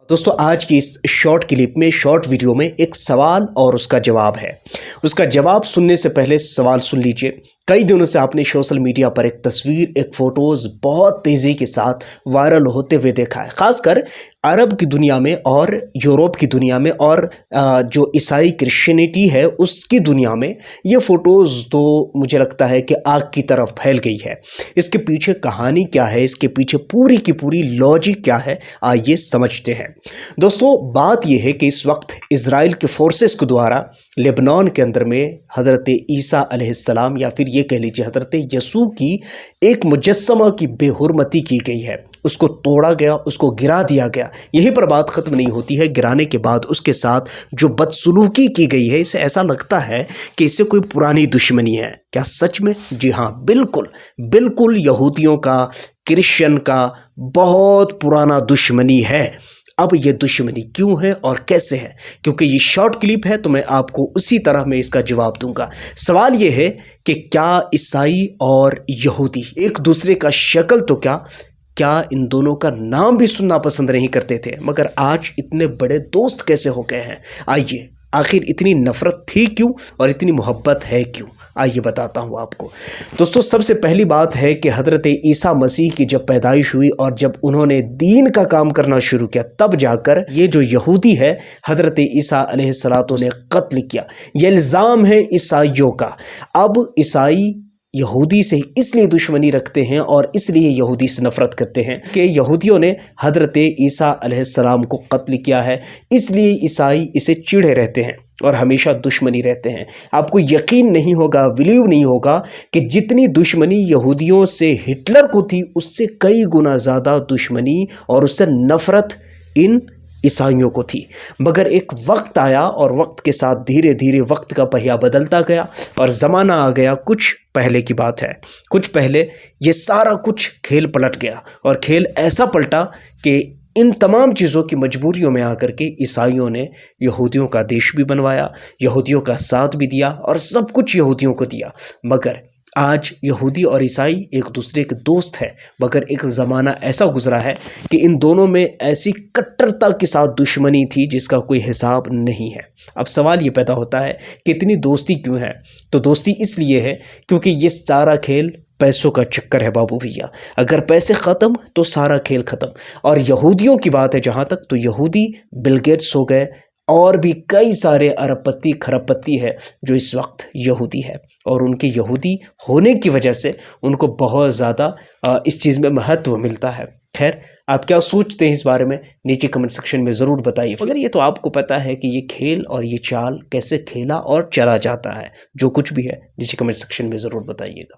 दोस्तों आज की इस शॉर्ट क्लिप में शॉर्ट वीडियो में एक सवाल और उसका जवाब है। उसका जवाब सुनने से पहले सवाल सुन लीजिए। कई दिनों से आपने सोशल मीडिया पर एक तस्वीर, एक फ़ोटोज़ बहुत तेज़ी के साथ वायरल होते हुए देखा है, ख़ासकर अरब की दुनिया में और यूरोप की दुनिया में और जो ईसाई क्रिश्चियनिटी है उसकी दुनिया में ये फ़ोटोज़ तो मुझे लगता है कि आग की तरफ फैल गई है। इसके पीछे कहानी क्या है, इसके पीछे पूरी की पूरी लॉजिक क्या है, आइए समझते हैं। दोस्तों बात यह है कि इस वक्त इज़राइल के फोर्सेस के द्वारा लेबनान के अंदर में हज़रत ईसा अलैहिस्सलाम या फिर ये कह लीजिए हज़रत यसू की एक मुजस्समा की बेहुरमती की गई है। उसको तोड़ा गया, उसको गिरा दिया गया। यहीं पर बात ख़त्म नहीं होती है। गिराने के बाद उसके साथ जो बदसलूकी की गई है, इसे ऐसा लगता है कि इससे कोई पुरानी दुश्मनी है। क्या सच में? जी हाँ, बिल्कुल बिल्कुल यहूदियों का, क्रिश्चियन का बहुत पुराना दुश्मनी है। अब ये दुश्मनी क्यों है और कैसे है, क्योंकि ये शॉर्ट क्लिप है तो मैं आपको उसी तरह में इसका जवाब दूंगा। सवाल ये है कि क्या ईसाई और यहूदी एक दूसरे का शक्ल तो क्या इन दोनों का नाम भी सुनना पसंद नहीं करते थे, मगर आज इतने बड़े दोस्त कैसे हो गए हैं? आइए, आखिर इतनी नफ़रत थी क्यों और इतनी मोहब्बत है क्यों? आइए बताता हूँ आपको। दोस्तों सबसे पहली बात है कि हज़रत ईसा मसीह की जब पैदाइश हुई और जब उन्होंने दीन का काम करना शुरू किया, तब जाकर ये जो यहूदी है हज़रत ईसा अलैहिस्सलाम ने कत्ल किया। ये इल्ज़ाम है ईसाइयों का। अब ईसाई यहूदी से इसलिए दुश्मनी रखते हैं और इसलिए यहूदी से नफ़रत करते हैं कि यहूदियों ने हज़रत ईसा अलैहिस्सलाम को कत्ल किया है, इसलिए ईसाई इसे चिढ़े रहते हैं और हमेशा दुश्मनी रहते हैं। आपको यकीन नहीं होगा, बिलीव नहीं होगा कि जितनी दुश्मनी यहूदियों से हिटलर को थी, उससे कई गुना ज़्यादा दुश्मनी और उससे नफ़रत इन ईसाइयों को थी। मगर एक वक्त आया और वक्त के साथ धीरे धीरे वक्त का पहिया बदलता गया और ज़माना आ गया। कुछ पहले की बात है, कुछ पहले ये सारा कुछ खेल पलट गया और खेल ऐसा पलटा कि इन तमाम चीज़ों की मजबूरियों में आकर के ईसाइयों ने यहूदियों का देश भी बनवाया, यहूदियों का साथ भी दिया और सब कुछ यहूदियों को दिया। मगर आज यहूदी और ईसाई एक दूसरे के दोस्त हैं, मगर एक ज़माना ऐसा गुजरा है कि इन दोनों में ऐसी कट्टरता के साथ दुश्मनी थी जिसका कोई हिसाब नहीं है। अब सवाल ये पैदा होता है कि इतनी दोस्ती क्यों है? तो दोस्ती इसलिए है क्योंकि ये सारा खेल पैसों का चक्कर है बाबू भैया। अगर पैसे ख़त्म तो सारा खेल ख़त्म। और यहूदियों की बात है जहाँ तक, तो यहूदी बिल गेट्स हो गए और भी कई सारे अरबपति खरबपति है जो इस वक्त यहूदी है और उनके यहूदी होने की वजह से उनको बहुत ज़्यादा इस चीज़ में महत्व मिलता है। खैर, आप क्या सोचते हैं इस बारे में नीचे कमेंट सेक्शन में ज़रूर बताइए। मगर ये तो आपको पता है कि ये खेल और ये चाल कैसे खेला और चला जाता है। जो कुछ भी है नीचे कमेंट सेक्शन में ज़रूर बताइएगा।